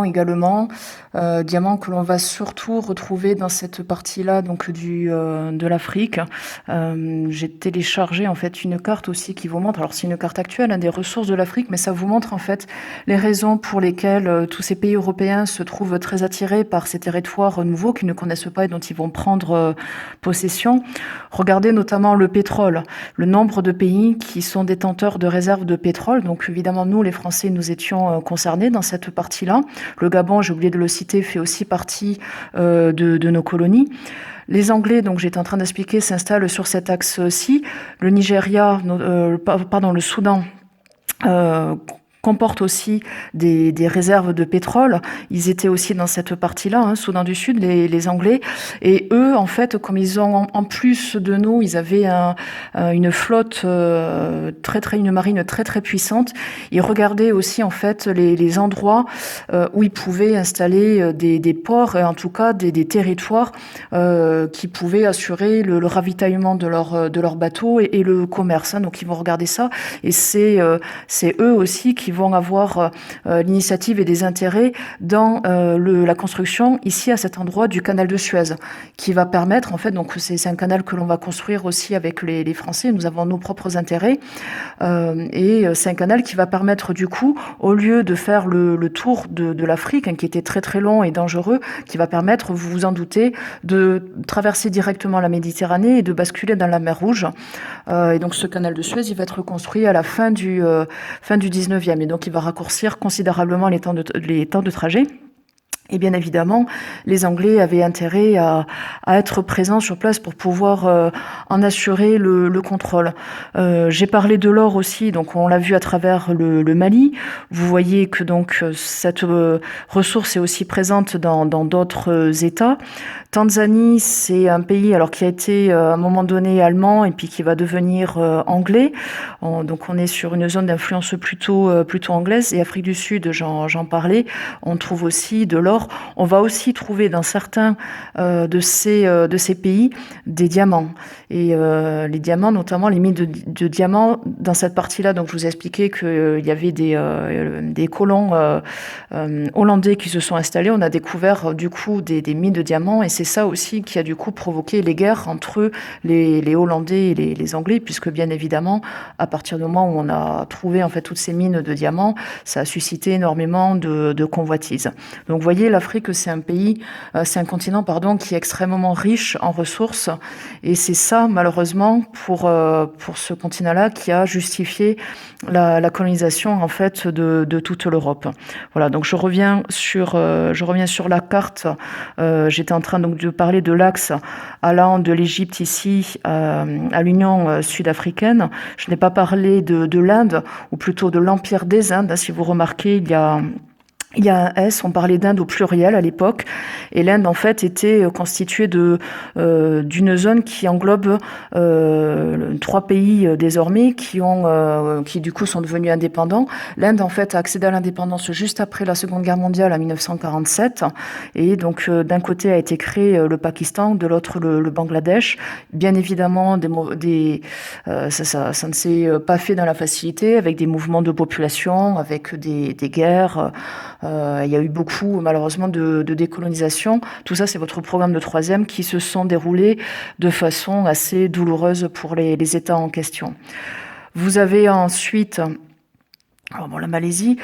également, diamants que l'on va surtout retrouver dans cette partie-là donc de l'Afrique. J'ai téléchargé en fait une carte aussi qui vous montre, alors c'est une carte actuelle des ressources de l'Afrique, mais ça vous montre en fait les raisons pour lesquelles tous ces pays européens se trouvent très attirés par ces territoires nouveaux qu'ils ne connaissent pas et dont ils vont prendre possession. Regardez notamment le pétrole, le nombre de pays qui sont détenteurs de réserves de pétrole. Donc évidemment, nous les Français, nous étions concernés dans cette partie-là. Le Gabon, j'ai oublié de le citer, fait aussi partie de nos colonies. Les Anglais, donc j'étais en train d'expliquer, s'installent sur cet axe-ci. Le Nigeria, le Soudan, comporte aussi des réserves de pétrole. Ils étaient aussi dans cette partie-là, Soudan du Sud, les Anglais. Et eux, en fait, comme ils ont, en plus de nous, ils avaient une flotte une marine très très puissante. Ils regardaient aussi, en fait, les endroits où ils pouvaient installer des ports, et en tout cas des territoires qui pouvaient assurer le ravitaillement de leurs bateaux et le commerce. Donc ils vont regarder ça. Et c'est eux aussi qui vont avoir l'initiative et des intérêts dans la construction ici à cet endroit du canal de Suez, qui va permettre en fait, donc c'est un canal que l'on va construire aussi avec les Français. Nous avons nos propres intérêts et c'est un canal qui va permettre du coup, au lieu de faire le tour de l'Afrique, qui était très très long et dangereux, qui va permettre, vous vous en doutez, de traverser directement la Méditerranée et de basculer dans la mer Rouge. Et donc ce canal de Suez, il va être reconstruit à la fin du 19e. Et donc, il va raccourcir considérablement les temps de trajet. Et bien évidemment, les Anglais avaient intérêt à être présents sur place pour pouvoir en assurer le contrôle. J'ai parlé de l'or aussi, donc on l'a vu à travers le Mali. Vous voyez que donc cette ressource est aussi présente dans d'autres États. Tanzanie, c'est un pays alors qui a été à un moment donné allemand et puis qui va devenir anglais. Donc on est sur une zone d'influence plutôt anglaise. Et Afrique du Sud, j'en parlais, on trouve aussi de l'or. On va aussi trouver dans certains de ces pays des diamants. Et les diamants, notamment les mines de diamants, dans cette partie-là, donc je vous ai expliqué qu'il y avait des colons hollandais qui se sont installés. On a découvert du coup des mines de diamants et c'est ça aussi qui a du coup provoqué les guerres entre les Hollandais et les Anglais, puisque bien évidemment, à partir du moment où on a trouvé en fait toutes ces mines de diamants, ça a suscité énormément de convoitises. Donc vous voyez, l'Afrique, c'est un continent qui est extrêmement riche en ressources et c'est ça malheureusement pour ce continent-là qui a justifié la colonisation en fait de toute l'Europe. Voilà, donc je reviens sur la carte. J'étais en train donc de parler de l'axe allant de l'Égypte ici à l'Union sud-africaine. Je n'ai pas parlé de l'Inde, ou plutôt de l'Empire des Indes. Si vous remarquez, il y a un S, on parlait d'Inde au pluriel à l'époque, et l'Inde en fait était constituée d'une zone qui englobe 3 pays désormais qui du coup sont devenus indépendants. L'Inde en fait a accédé à l'indépendance juste après la Seconde Guerre mondiale en 1947, et donc d'un côté a été créé le Pakistan, de l'autre le Bangladesh. Bien évidemment, ça ne s'est pas fait dans la facilité, avec des mouvements de population, avec des guerres. Il y a eu beaucoup, malheureusement, de décolonisation. Tout ça, c'est votre programme de 3e qui se sont déroulés de façon assez douloureuse pour les États en question. Vous avez ensuite, la Malaisie.